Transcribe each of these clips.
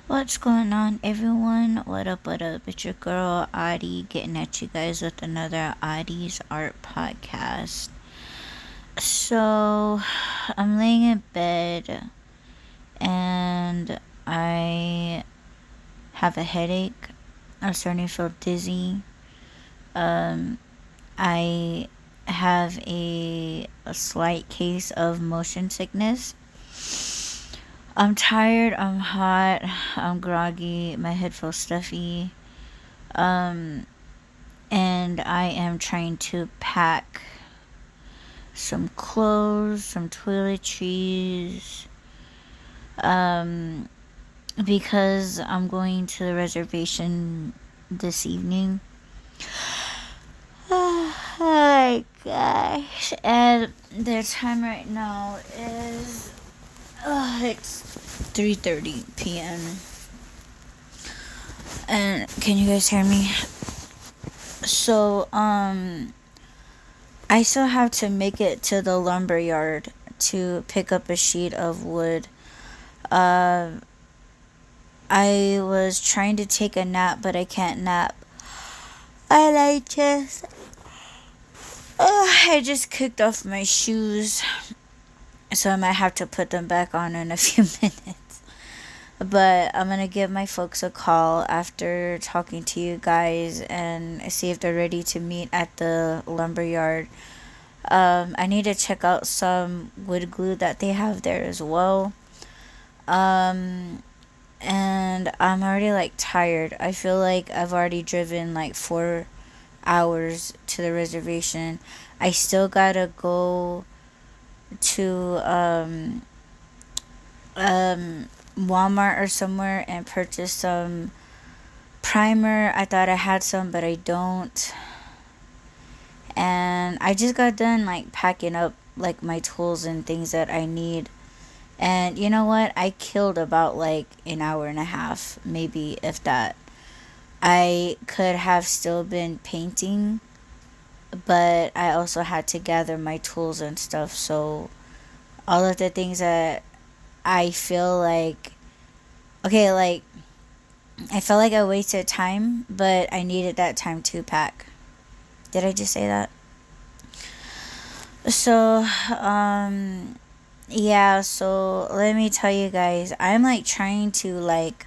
What's going on, everyone? What up, what up? It's your girl, Audie, getting at you guys with another Audie's Art Podcast. So, I'm laying in bed and I have a headache. I'm starting to feel dizzy. Um, I have a slight case of motion sickness. I'm tired, I'm hot, I'm groggy, my head feels stuffy. Um, and I am trying to pack some clothes, some toiletries, um, because I'm going to the reservation this evening. Oh my gosh. And the time right now is it's 3:30 p.m. And can you guys hear me? So, I still have to make it to the lumber yard to pick up a sheet of wood. Uh, I was trying to take a nap, but I can't nap. And I just kicked off my shoes, so I might have to put them back on in a few minutes. But I'm gonna give my folks a call after talking to you guys and see if they're ready to meet at the lumber yard. I need to check out some wood glue that they have there as well. Um, and I'm already like tired. I feel like I've already driven like 4 hours to the reservation. I still gotta go to Walmart or somewhere and purchase some primer. I thought I had some, but I don't. And I just got done like packing up like my tools and things that I need. And you know what? I killed about like an hour and a half, maybe if that. I could have still been painting, but I also had to gather my tools and stuff. So all of the things that I feel like, okay, like I felt like I wasted time, but I needed that time to pack. Did I just say that? So, yeah, so let me tell you guys, I'm like trying to like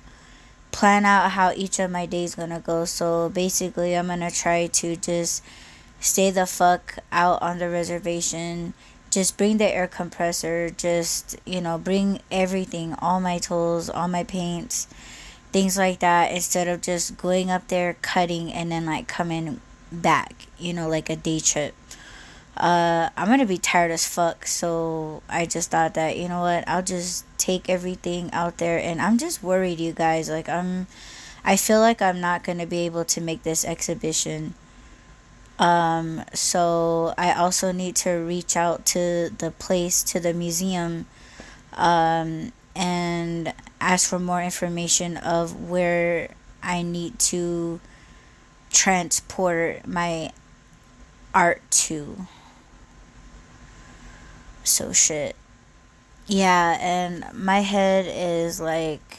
plan out how each of my days gonna go. So basically, I'm gonna try to just stay the fuck out on the reservation. Just bring the air compressor, just, bring everything, all my tools, all my paints, things like that, instead of just going up there, cutting, and then like coming back, like a day trip. I'm gonna be tired as fuck, so I just thought that, you know what, I'll just take everything out there, and I'm just worried, you guys. Like, I feel like I'm not gonna be able to make this exhibition. So I also need to reach out to the place, to the museum, and ask for more information of where I need to transport my art to. So shit. Yeah, and my head is like,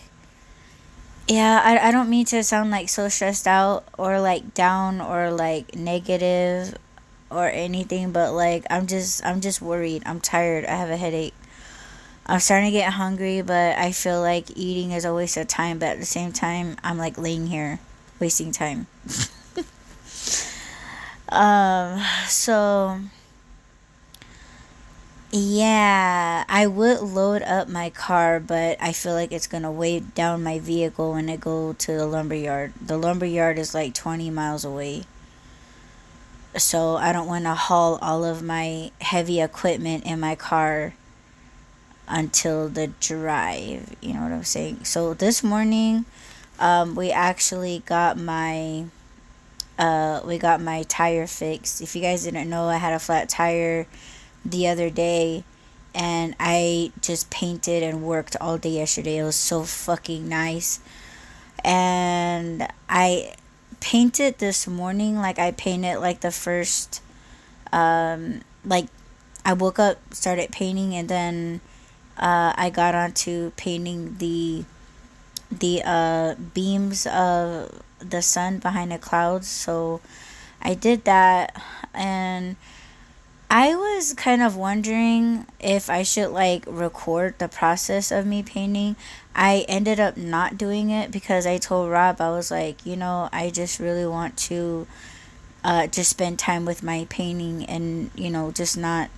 yeah, I don't mean to sound like so stressed out or like down or like negative or anything, but like I'm just worried. I'm tired. I have a headache. I'm starting to get hungry, but I feel like eating is a waste of time, but at the same time I'm like laying here wasting time. So yeah, I would load up my car, but I feel like it's gonna weigh down my vehicle when I go to the lumber yard. The lumber yard is like 20 miles away. So I don't want to haul all of my heavy equipment in my car until the drive. You know what I'm saying? So this morning, we actually got my tire fixed. If you guys didn't know, I had a flat tire the other day, and I just painted and worked all day yesterday. It was so fucking nice. And I painted this morning, like I painted like the first, like I woke up, started painting, and then I got onto painting the beams of the sun behind the clouds. So I did that, and I was kind of wondering if I should like record the process of me painting. I ended up not doing it because I told Rob, I was like, I just really want to just spend time with my painting, and just not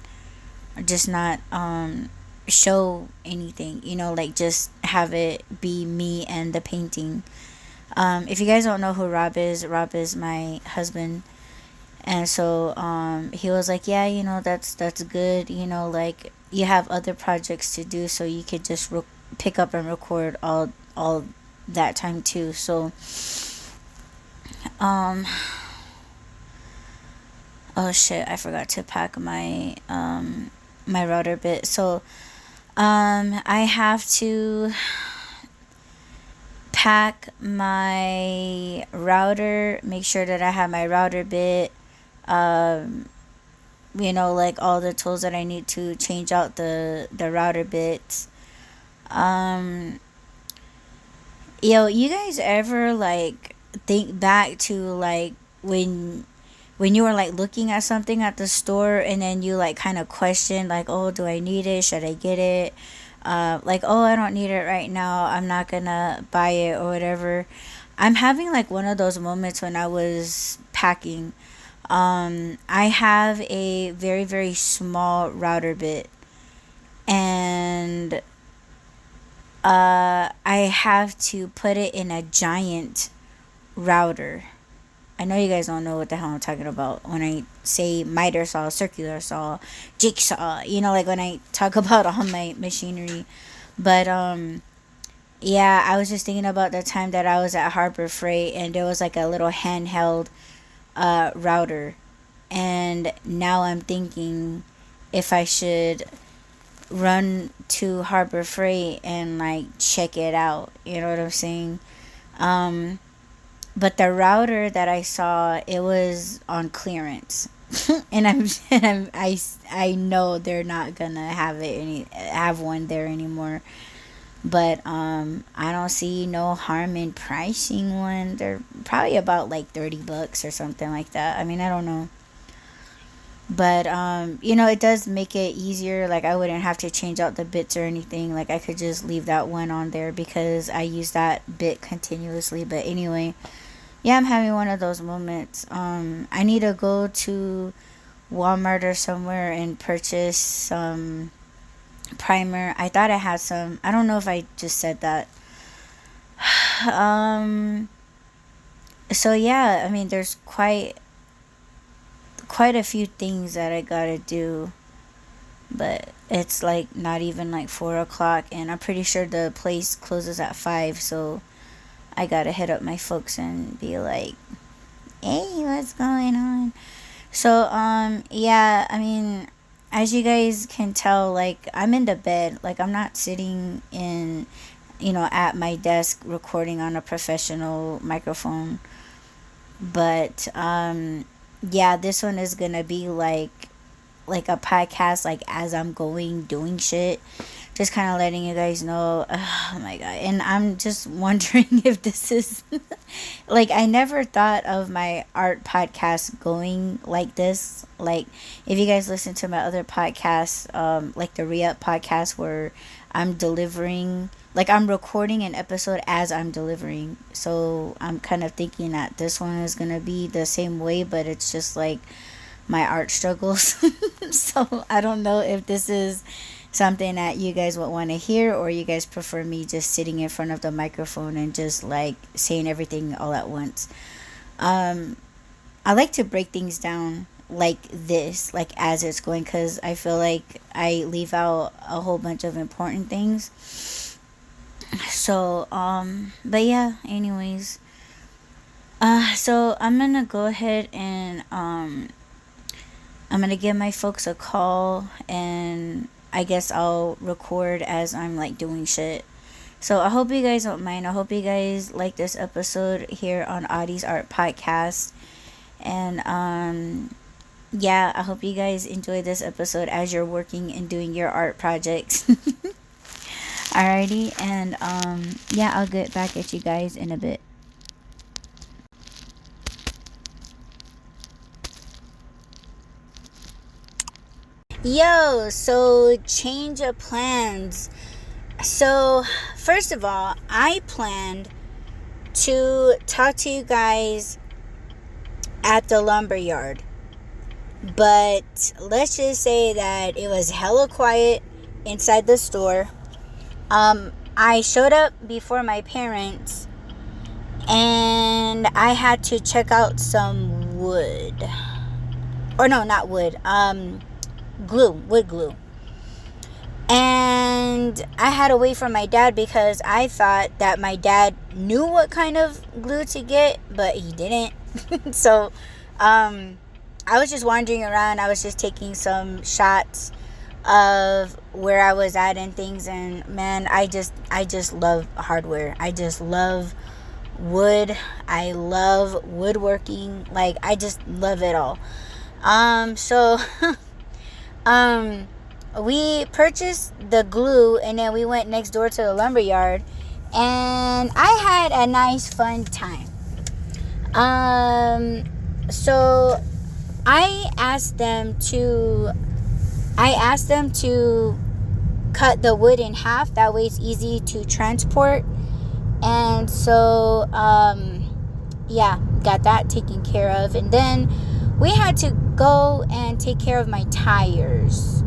show anything, like just have it be me and the painting. If you guys don't know who Rob is my husband. And so he was like, yeah, that's good, like you have other projects to do, so you could just pick up and record all that time too. So um oh shit, I forgot to pack my router bit. So I have to pack my router, make sure that I have my router bit, um like all the tools that I need to change out the router bits. um you guys ever like think back to like when you were like looking at something at the store, and then you like kind of question like, oh, do I need it, should I get it, like, oh, I don't need it right now, I'm not gonna buy it or whatever. I'm having like one of those moments when I was packing. I have a very, very small router bit, and I have to put it in a giant router. I know you guys don't know what the hell I'm talking about when I say miter saw, circular saw, jigsaw, like when I talk about all my machinery. But yeah, I was just thinking about the time that I was at Harbor Freight, and there was like a little handheld router. And now I'm thinking if I should run to Harbor Freight and like check it out. You know what I'm saying? Um, but the router that I saw, it was on clearance. And I know they're not gonna have one there anymore. But I don't see no harm in pricing one. They're probably about like $30 or something like that. I mean, I don't know. But it does make it easier. Like I wouldn't have to change out the bits or anything. Like I could just leave that one on there because I use that bit continuously. But anyway, yeah, I'm having one of those moments. I need to go to Walmart or somewhere and purchase some primer. I thought I had some. I don't know if I just said that. um so yeah, I mean, there's quite a few things that I gotta do, but it's like not even like 4 o'clock, and I'm pretty sure the place closes at 5. So I gotta hit up my folks and be like, hey, what's going on? So yeah, I mean, as you guys can tell, like I'm in the bed, like I'm not sitting in, at my desk recording on a professional microphone. But yeah, this one is gonna be like a podcast, like as I'm going doing shit, just kind of letting you guys know. Oh my god. And I'm just wondering if this is like, I never thought of my art podcast going like this. Like if you guys listen to my other podcasts, like the Re-Up podcast, where I'm delivering, like I'm recording an episode as I'm delivering. So I'm kind of thinking that this one is gonna be the same way, but it's just like my art struggles. So I don't know if this is something that you guys would want to hear, or you guys prefer me just sitting in front of the microphone and just like saying everything all at once. um I like to break things down like this, like as it's going, because I feel like I leave out a whole bunch of important things. So but yeah, anyways, so I'm gonna go ahead and I'm gonna give my folks a call, and I guess I'll record as I'm like doing shit. So I hope you guys don't mind. I hope you guys like this episode here on Audie's Art Podcast. And yeah, I hope you guys enjoy this episode as you're working and doing your art projects. Alrighty, and yeah, I'll get back at you guys in a bit. Yo, so change of plans. So, first of all, I planned to talk to you guys at the lumber yard. But let's just say that it was hella quiet inside the store. I showed up before my parents and I had to check out some wood. Or no, not wood. Wood glue. And I had to wait for my dad because I thought that my dad knew what kind of glue to get, but he didn't. So, I was just wandering around. I was just taking some shots of where I was at and things. And man, I just love hardware. I just love wood. I love woodworking. Like, I just love it all. So, we purchased the glue and then we went next door to the lumber yard and I had a nice fun time. So I asked them to cut the wood in half, that way it's easy to transport. And so yeah, got that taken care of. And then we had to go and take care of my tires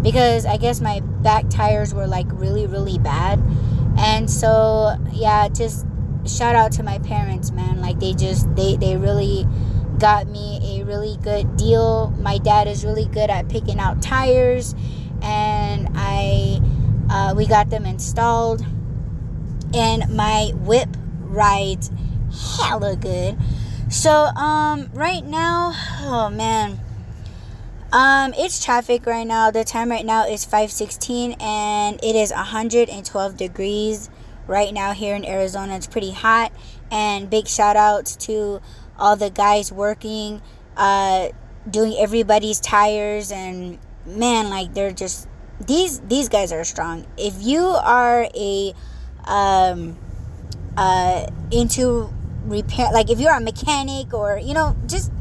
because I guess my back tires were like really, really bad. And so yeah, just shout out to my parents, man. Like they really got me a really good deal. My dad is really good at picking out tires, and we got them installed, and my whip rides hella good. So right now, oh man, it's traffic right now. The time right now is 5:16 and it is 112 degrees right now here in Arizona. It's pretty hot, and big shout outs to all the guys working, doing everybody's tires. And man, like they're just, these guys are strong. If you are into repair, like if you're a mechanic or just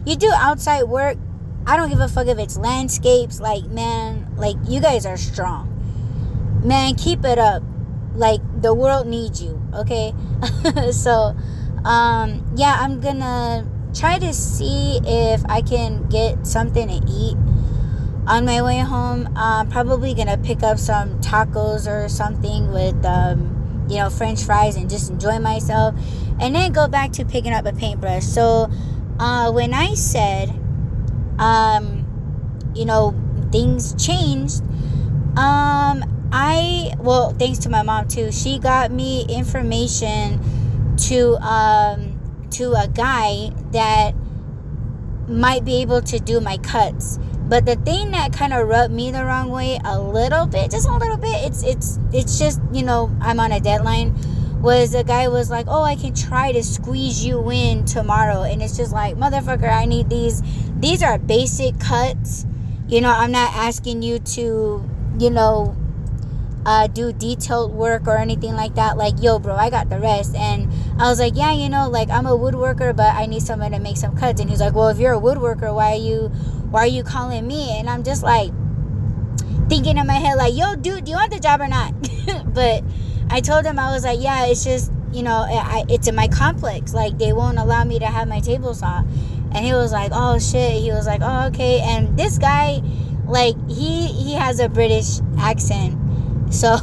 you do outside work, I don't give a fuck if it's landscapes. Like, man, like you guys are strong, man. Keep it up. Like the world needs you. Okay. So yeah, I'm gonna try to see if I can get something to eat on my way home. I'm probably gonna pick up some tacos or something with French fries and just enjoy myself, and then go back to picking up a paintbrush. So when I said things changed, thanks to my mom too, she got me information to a guy that might be able to do my cuts. But the thing that kind of rubbed me the wrong way a little bit, just a little bit, it's just, I'm on a deadline, was the guy was like, oh, I can try to squeeze you in tomorrow. And it's just like, motherfucker, I need these are basic cuts. I'm not asking you to, do detailed work or anything like that. Like, yo, bro, I got the rest. And I was like, yeah, like I'm a woodworker, but I need someone to make some cuts. And he's like, well, if you're a woodworker, why are you calling me? And I'm just like thinking in my head, like, yo, dude, do you want the job or not? But I told him, I was like, yeah, it's just, it's in my complex. Like, they won't allow me to have my table saw. And he was like, oh shit. He was like, oh, okay. And this guy, like, he has a British accent. So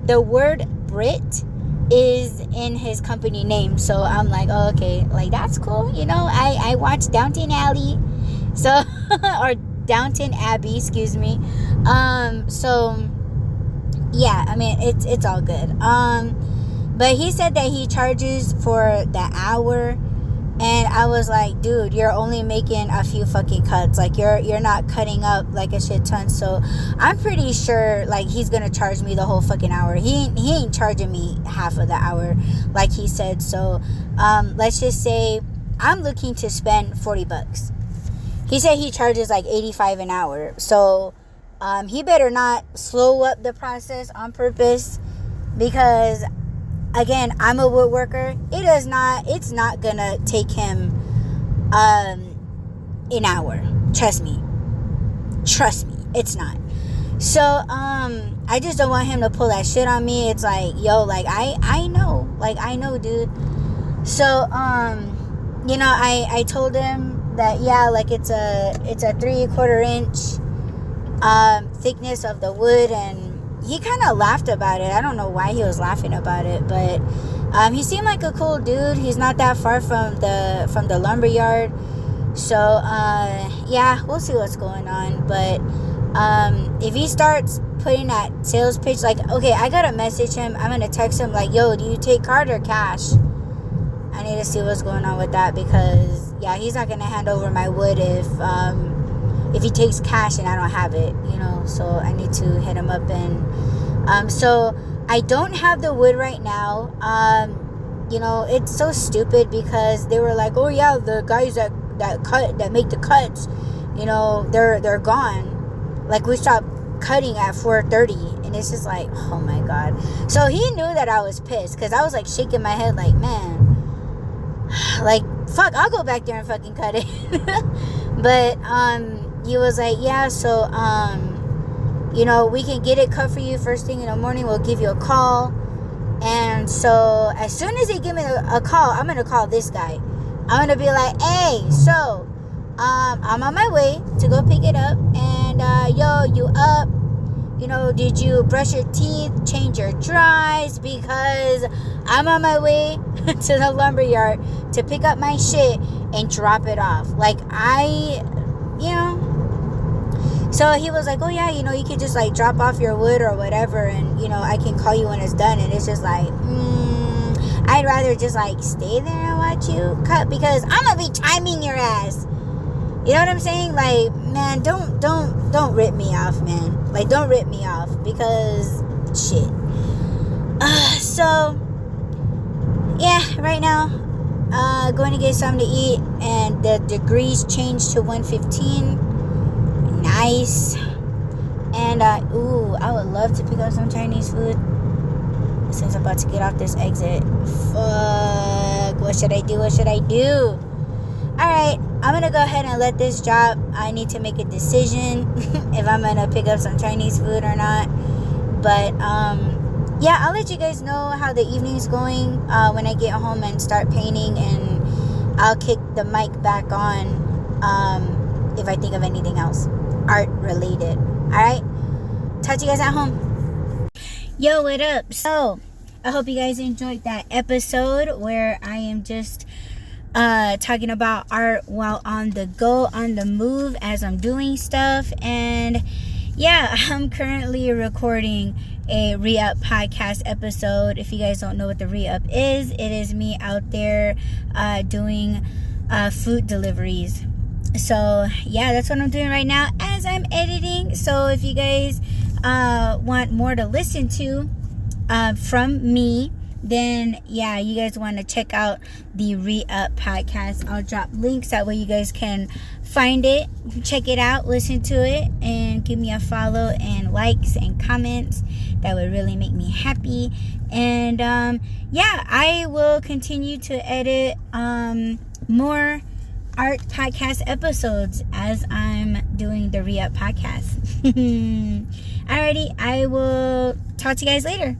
the word Brit is in his company name. So I'm like, oh, okay, like that's cool. I watched Downton Alley. So or Downton Abbey, excuse me. So yeah, I mean it's all good. But he said that he charges for the hour. And I was like, dude, you're only making a few fucking cuts. Like, you're not cutting up like a shit ton. So I'm pretty sure, like, he's gonna charge me the whole fucking hour. He ain't charging me half of the hour, like he said. So let's just say I'm looking to spend $40. He said he charges like $85 an hour. So He better not slow up the process on purpose, because again, I'm a woodworker. It's not gonna take him an hour. Trust me, it's not. So I just don't want him to pull that shit on me. It's like, yo, like I know, dude. So I told him that, yeah, like it's a 3/4 inch thickness of the wood, and he kind of laughed about it. I don't know why he was laughing about it, but he seemed like a cool dude. He's not that far from the lumber yard. So yeah, we'll see what's going on. But if he starts putting that sales pitch, like, okay, I gotta message him. I'm gonna text him like, yo, do you take card or cash? I need to see what's going on with that, because yeah, he's not gonna hand over my wood if he takes cash and I don't have it, so I need to hit him up. And so I don't have the wood right now. It's so stupid, because they were like, oh yeah, the guys that make the cuts, they're gone. Like, we stopped cutting at 4:30, and it's just like, oh my god. So he knew that I was pissed, because I was like shaking my head like, man, like, fuck, I'll go back there and fucking cut it. But he was like, yeah, so we can get it cut for you first thing in the morning. We'll give you a call. And so as soon as they give me a call, I'm gonna call this guy. I'm gonna be like, hey, so I'm on my way to go pick it up, and yo, you up? Did you brush your teeth, change your dries? Because I'm on my way to the lumber yard to pick up my shit and drop it off. Like, so he was like, oh yeah, you can just like drop off your wood or whatever, and I can call you when it's done. And it's just like, I'd rather just like stay there and watch you cut, because I'm gonna be timing your ass. You know what I'm saying? Like, man, don't rip me off, man. Like, don't rip me off, because shit. So yeah, right now, going to get something to eat, and the degrees changed to 115. Nice. And I would love to pick up some Chinese food since I'm about to get off this exit. Fuck, what should I do? Alright, I'm gonna go ahead and let this drop. I need to make a decision if I'm gonna pick up some Chinese food or not. But yeah, I'll let you guys know how the evening's going when I get home and start painting, and I'll kick the mic back on if I think of anything else art related. Alright, talk to you guys at home. Yo, what up? So I hope you guys enjoyed that episode where I am just talking about art while on the go, on the move, as I'm doing stuff. And yeah, I'm currently recording a re-up podcast episode. If you guys don't know what the re-up is, it is me out there doing food deliveries. So yeah, that's what I'm doing right now as I'm editing. So if you guys want more to listen to from me, then yeah, you guys want to check out the Re-Up podcast. I'll drop links, that way you guys can find it, check it out, listen to it, and give me a follow and likes and comments. That would really make me happy. And yeah, I will continue to edit more art podcast episodes as I'm doing the Re-Up podcast. Alrighty, I will talk to you guys later.